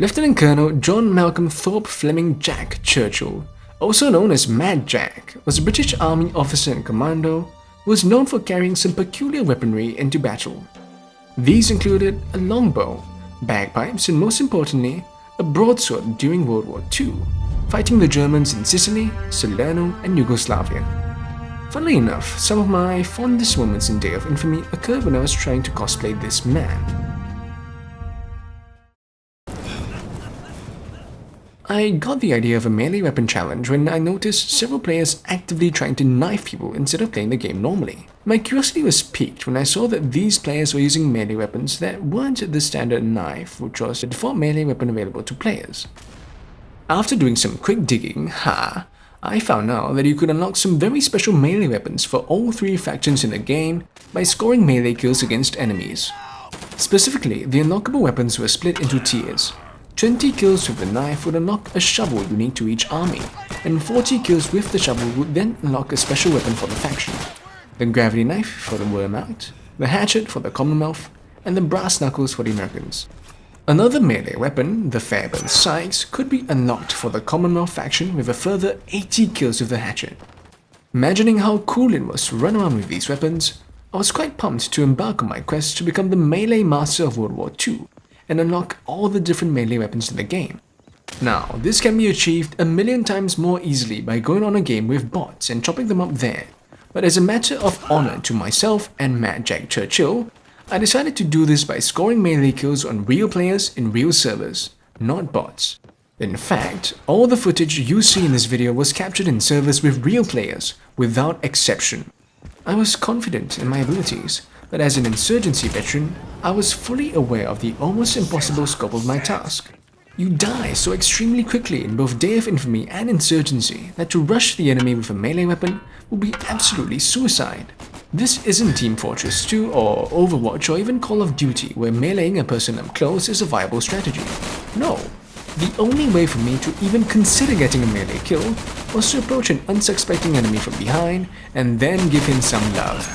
Lieutenant Colonel John Malcolm Thorpe Fleming Jack Churchill, also known as Mad Jack, was a British Army officer and commando who was known for carrying some peculiar weaponry into battle. These included a longbow, bagpipes, and most importantly, a broadsword during World War II, fighting the Germans in Sicily, Salerno, and Yugoslavia. Funnily enough, some of my fondest moments in Day of Infamy occurred when I was trying to cosplay this man. I got the idea of a melee weapon challenge when I noticed several players actively trying to knife people instead of playing the game normally. My curiosity was piqued when I saw that these players were using melee weapons that weren't the standard knife, which was the default melee weapon available to players. After doing some quick digging, I found out that you could unlock some very special melee weapons for all three factions in the game by scoring melee kills against enemies. Specifically, the unlockable weapons were split into tiers. 20 kills with the knife would unlock a shovel unique to each army, and 40 kills with the shovel would then unlock a special weapon for the faction. The gravity knife for the Wehrmacht, the hatchet for the Commonwealth, and the brass knuckles for the Americans. Another melee weapon, the Fairburn Sykes, could be unlocked for the Commonwealth faction with a further 80 kills with the hatchet. Imagining how cool it was to run around with these weapons, I was quite pumped to embark on my quest to become the melee master of World War II and unlock all the different melee weapons in the game. Now, this can be achieved a million times more easily by going on a game with bots and chopping them up there, but as a matter of honor to myself and Mad Jack Churchill, I decided to do this by scoring melee kills on real players in real servers, not bots. In fact, all the footage you see in this video was captured in servers with real players, without exception. I was confident in my abilities, but as an insurgency veteran, I was fully aware of the almost impossible scope of my task. You die so extremely quickly in both Day of Infamy and Insurgency that to rush the enemy with a melee weapon would be absolutely suicide. This isn't Team Fortress 2 or Overwatch or even Call of Duty where meleeing a person up close is a viable strategy. No, the only way for me to even consider getting a melee kill was to approach an unsuspecting enemy from behind and then give him some love.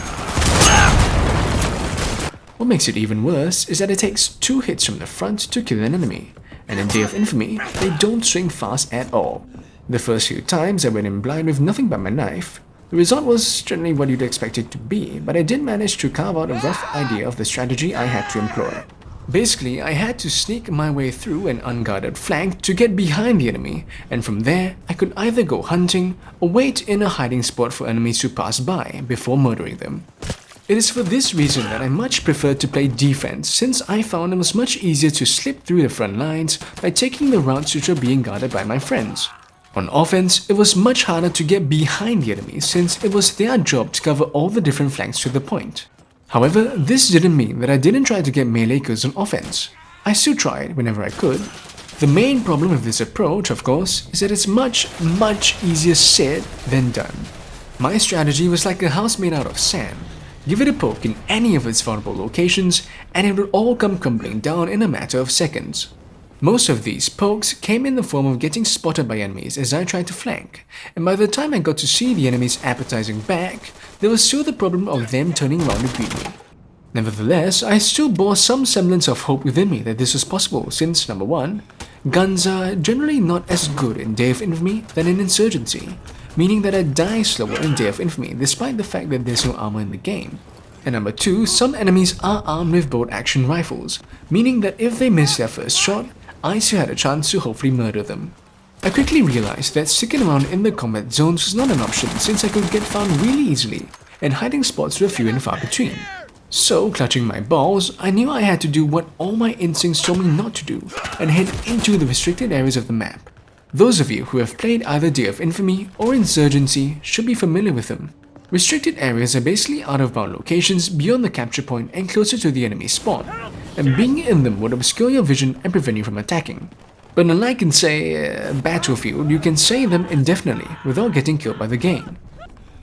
What makes it even worse is that it takes 2 hits from the front to kill an enemy, and in Day of Infamy, they don't swing fast at all. The first few times I went in blind with nothing but my knife. The result was generally what you'd expect it to be, but I did manage to carve out a rough idea of the strategy I had to employ. Basically, I had to sneak my way through an unguarded flank to get behind the enemy, and from there, I could either go hunting or wait in a hiding spot for enemies to pass by before murdering them. It is for this reason that I much preferred to play defense, since I found it was much easier to slip through the front lines by taking the routes which were being guarded by my friends. On offense, it was much harder to get behind the enemies since it was their job to cover all the different flanks to the point. However, this didn't mean that I didn't try to get melee kills on offense. I still tried whenever I could. The main problem with this approach, of course, is that it's much easier said than done. My strategy was like a house made out of sand. Give it a poke in any of its vulnerable locations and it would all come crumbling down in a matter of seconds. Most of these pokes came in the form of getting spotted by enemies as I tried to flank, and by the time I got to see the enemy's appetizing back, there was still the problem of them turning around to greet me. Nevertheless, I still bore some semblance of hope within me that this was possible since, number 1, guns are generally not as good in Day of Infamy than in Insurgency, meaning that I die slower in Day of Infamy despite the fact that there's no armor in the game. And number 2, some enemies are armed with bolt-action rifles, meaning that if they miss their first shot, I still had a chance to hopefully murder them. I quickly realized that sticking around in the combat zones was not an option since I could get found really easily, and hiding spots were few and far between. So, clutching my balls, I knew I had to do what all my instincts told me not to do, and head into the restricted areas of the map. Those of you who have played either Day of Infamy or Insurgency should be familiar with them. Restricted areas are basically out-of-bound locations beyond the capture point and closer to the enemy spawn, and being in them would obscure your vision and prevent you from attacking. But unlike in, say, a battlefield, you can stay in them indefinitely without getting killed by the game.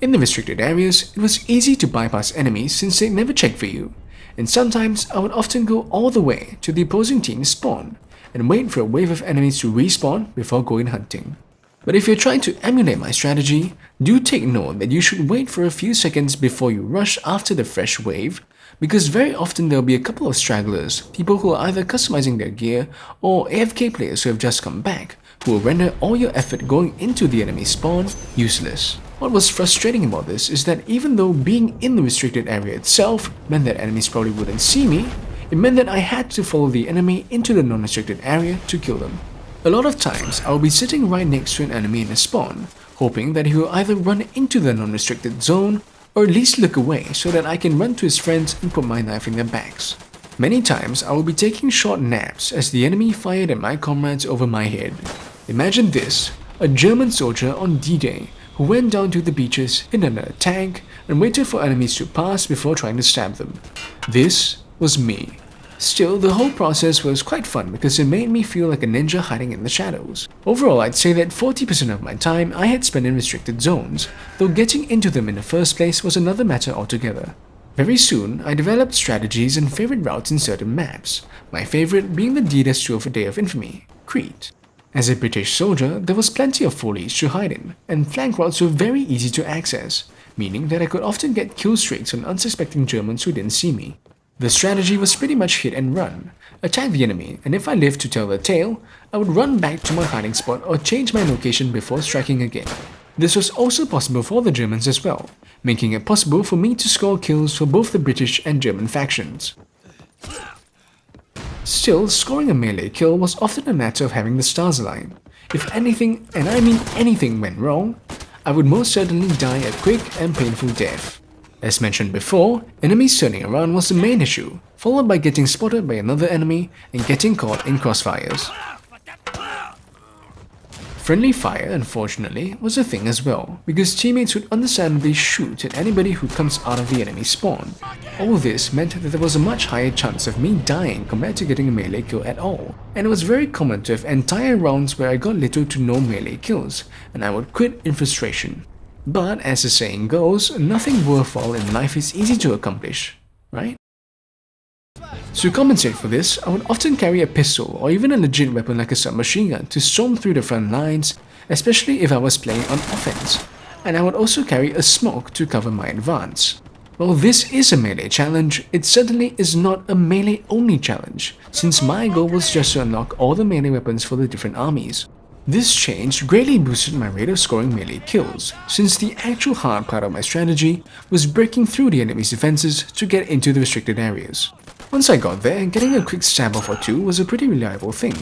In the restricted areas, it was easy to bypass enemies since they never check for you, and sometimes I would often go all the way to the opposing team's spawn, and wait for a wave of enemies to respawn before going hunting. But if you're trying to emulate my strategy, do take note that you should wait for a few seconds before you rush after the fresh wave, because very often there'll be a couple of stragglers, people who are either customizing their gear or AFK players who have just come back, who will render all your effort going into the enemy spawn useless. What was frustrating about this is that even though being in the restricted area itself meant that enemies probably wouldn't see me, it meant that I had to follow the enemy into the non-restricted area to kill them. A lot of times, I will be sitting right next to an enemy in a spawn, hoping that he will either run into the non-restricted zone or at least look away so that I can run to his friends and put my knife in their backs. Many times, I will be taking short naps as the enemy fired at my comrades over my head. Imagine this, a German soldier on D-Day who went down to the beaches, hid under a tank, and waited for enemies to pass before trying to stab them. This was me. Still, the whole process was quite fun because it made me feel like a ninja hiding in the shadows. Overall, I'd say that 40% of my time I had spent in restricted zones, though getting into them in the first place was another matter altogether. Very soon, I developed strategies and favorite routes in certain maps, my favorite being the D-Day for Day of Infamy, Crete. As a British soldier, there was plenty of foliage to hide in, and flank routes were very easy to access, meaning that I could often get kill streaks on unsuspecting Germans who didn't see me. The strategy was pretty much hit and run, attack the enemy, and if I lived to tell the tale, I would run back to my hiding spot or change my location before striking again. This was also possible for the Germans as well, making it possible for me to score kills for both the British and German factions. Still, scoring a melee kill was often a matter of having the stars align. If anything, and I mean anything, went wrong, I would most certainly die a quick and painful death. As mentioned before, enemies turning around was the main issue, followed by getting spotted by another enemy and getting caught in crossfires. Friendly fire, unfortunately, was a thing as well, because teammates would understandably shoot at anybody who comes out of the enemy spawn. All this meant that there was a much higher chance of me dying compared to getting a melee kill at all, and it was very common to have entire rounds where I got little to no melee kills, and I would quit in frustration. But as the saying goes, nothing worthwhile in life is easy to accomplish, right? To compensate for this, I would often carry a pistol or even a legit weapon like a submachine gun to storm through the front lines, especially if I was playing on offense, and I would also carry a smoke to cover my advance. While this is a melee challenge, it certainly is not a melee-only challenge, since my goal was just to unlock all the melee weapons for the different armies. This change greatly boosted my rate of scoring melee kills, since the actual hard part of my strategy was breaking through the enemy's defenses to get into the restricted areas. Once I got there, getting a quick stab off or two was a pretty reliable thing.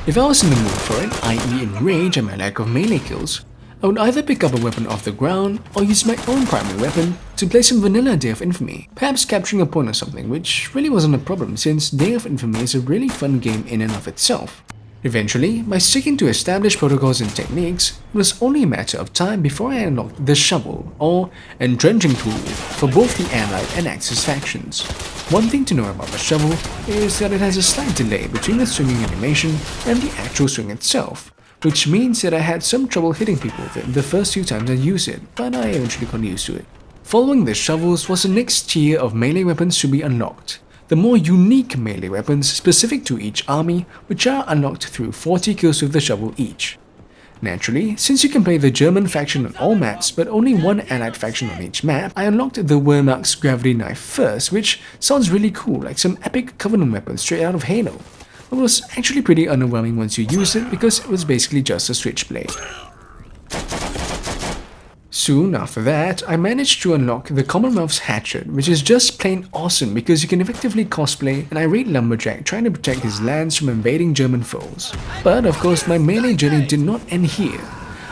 If I was in the mood for it, i.e. in rage at my lack of melee kills, I would either pick up a weapon off the ground or use my own primary weapon to play some vanilla Day of Infamy, perhaps capturing a point or something, which really wasn't a problem since Day of Infamy is a really fun game in and of itself. Eventually, by sticking to established protocols and techniques, it was only a matter of time before I unlocked the shovel, or entrenching tool, for both the Allied and Axis factions. One thing to know about the shovel is that it has a slight delay between the swinging animation and the actual swing itself, which means that I had some trouble hitting people with it the first few times I used it, but I eventually got used to it. Following the shovels was the next tier of melee weapons to be unlocked. The more unique melee weapons specific to each army, which are unlocked through 40 kills with the shovel each. Naturally, since you can play the German faction on all maps but only one Allied faction on each map, I unlocked the Wehrmacht's gravity knife first, which sounds really cool, like some epic Covenant weapon straight out of Halo. It was actually pretty underwhelming once you used it because it was basically just a switchblade. Soon after that, I managed to unlock the Commonwealth's Hatchet, which is just plain awesome because you can effectively cosplay an irate lumberjack trying to protect his lands from invading German foes. But of course, my melee journey did not end here.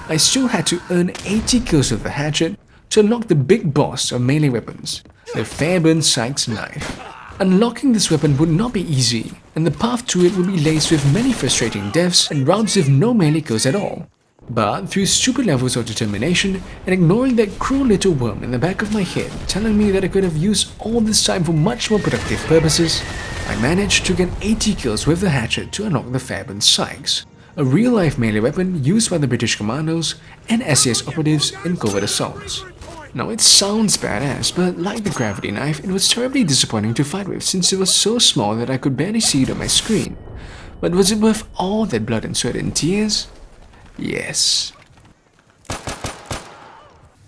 I still had to earn 80 kills with the Hatchet to unlock the big boss of melee weapons, the Fairbairn Sykes knife. Unlocking this weapon would not be easy, and the path to it would be laced with many frustrating deaths and rounds with no melee kills at all. But through stupid levels of determination and ignoring that cruel little worm in the back of my head telling me that I could have used all this time for much more productive purposes, I managed to get 80 kills with the Hatchet to unlock the Fairbairn Sykes, a real-life melee weapon used by the British commandos and SAS operatives in covert assaults. Now it sounds badass, but like the gravity knife, it was terribly disappointing to fight with since it was so small that I could barely see it on my screen. But was it worth all that blood and sweat and tears? Yes.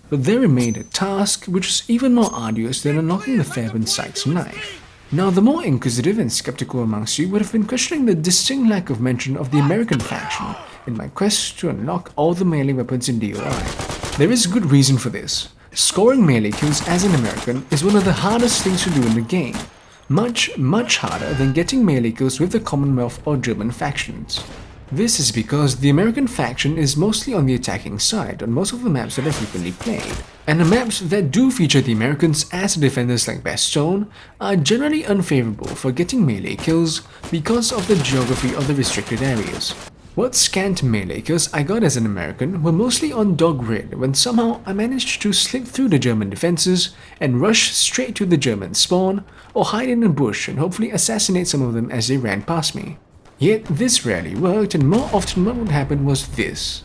But there remained a task which was even more arduous than unlocking the Fairbairn Sykes knife. Now, the more inquisitive and skeptical amongst you would have been questioning the distinct lack of mention of the American faction in my quest to unlock all the melee weapons in DOI. There is good reason for this. Scoring melee kills as an American is one of the hardest things to do in the game. Much, much harder than getting melee kills with the Commonwealth or German factions. This is because the American faction is mostly on the attacking side on most of the maps that I frequently played, and the maps that do feature the Americans as defenders like Bastogne are generally unfavorable for getting melee kills because of the geography of the restricted areas. What scant melee kills I got as an American were mostly on Dog Red when somehow I managed to slip through the German defenses and rush straight to the German spawn or hide in a bush and hopefully assassinate some of them as they ran past me. Yet this rarely worked, and more often what would happen was this.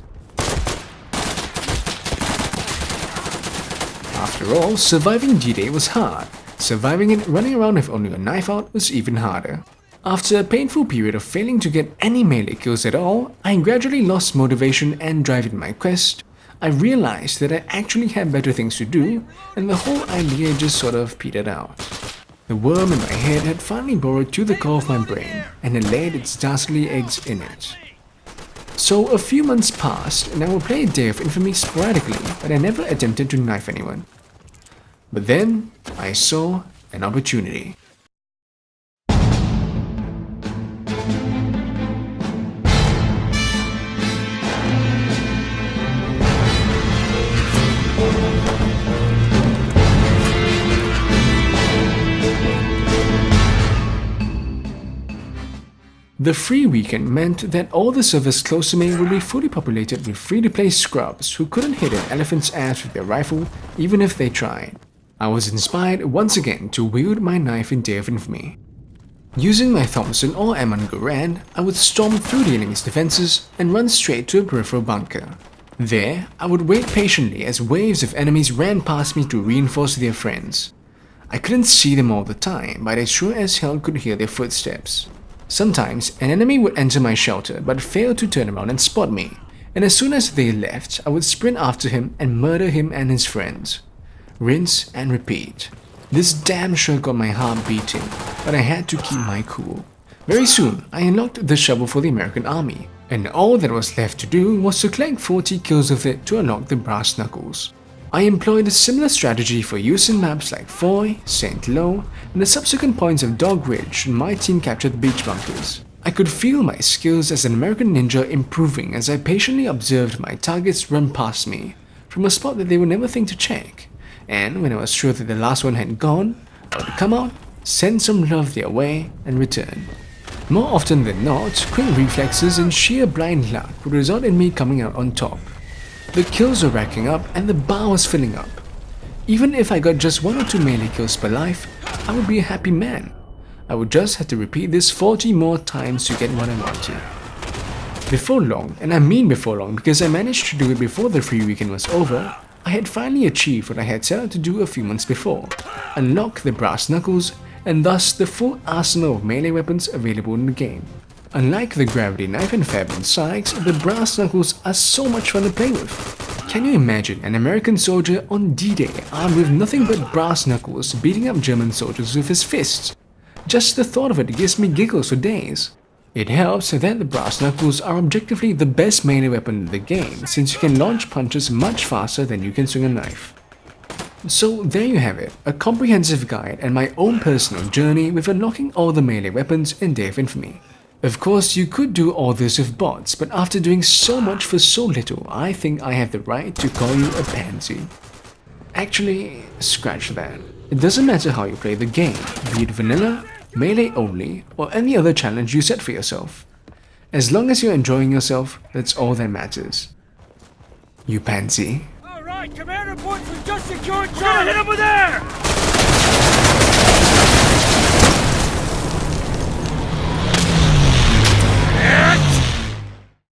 After all, surviving D-Day was hard. Surviving it running around with only a knife out was even harder. After a painful period of failing to get any melee kills at all, I gradually lost motivation and drive in my quest. I realized that I actually had better things to do, and the whole idea just sort of petered out. The worm in my head had finally burrowed to the core of my brain, and had laid its dastardly eggs in it. So a few months passed, and I would play a Day of Infamy sporadically, but I never attempted to knife anyone. But then, I saw an opportunity. The free weekend meant that all the servers close to me would be fully populated with free-to-play scrubs who couldn't hit an elephant's ass with their rifle even if they tried. I was inspired once again to wield my knife in Day of Infamy. Using my Thompson or M1 Garand, I would storm through the enemy's defenses and run straight to a peripheral bunker. There, I would wait patiently as waves of enemies ran past me to reinforce their friends. I couldn't see them all the time, but I sure as hell could hear their footsteps. Sometimes, an enemy would enter my shelter but fail to turn around and spot me, and as soon as they left, I would sprint after him and murder him and his friends. Rinse and repeat. This damn sure got my heart beating, but I had to keep my cool. Very soon, I unlocked the shovel for the American army, and all that was left to do was to collect 40 kills with it to unlock the brass knuckles. I employed a similar strategy for use in maps like Foy, St. Lo, and the subsequent points of Dog Ridge when my team captured beach bunkers. I could feel my skills as an American ninja improving as I patiently observed my targets run past me, from a spot that they would never think to check, and when I was sure that the last one had gone, I would come out, send some love their way, and return. More often than not, quick reflexes and sheer blind luck would result in me coming out on top. The kills were racking up and the bar was filling up. Even if I got just 1 or 2 melee kills per life, I would be a happy man. I would just have to repeat this 40 more times to get what I wanted. Before long, and I mean before long because I managed to do it before the free weekend was over, I had finally achieved what I had set out to do a few months before, unlock the brass knuckles and thus the full arsenal of melee weapons available in the game. Unlike the gravity knife and Fairbairn Sykes, the brass knuckles are so much fun to play with. Can you imagine an American soldier on D-Day armed with nothing but brass knuckles beating up German soldiers with his fists? Just the thought of it gives me giggles for days. It helps that the brass knuckles are objectively the best melee weapon in the game since you can launch punches much faster than you can swing a knife. So there you have it, a comprehensive guide and my own personal journey with unlocking all the melee weapons in Day of Infamy. Of course, you could do all this with bots, but after doing so much for so little, I think I have the right to call you a pansy. Actually, scratch that. It doesn't matter how you play the game, be it vanilla, melee only, or any other challenge you set for yourself. As long as you're enjoying yourself, that's all that matters. You pansy. Alright, command reports, we just secured Charlie! Hit him with there! Yeah.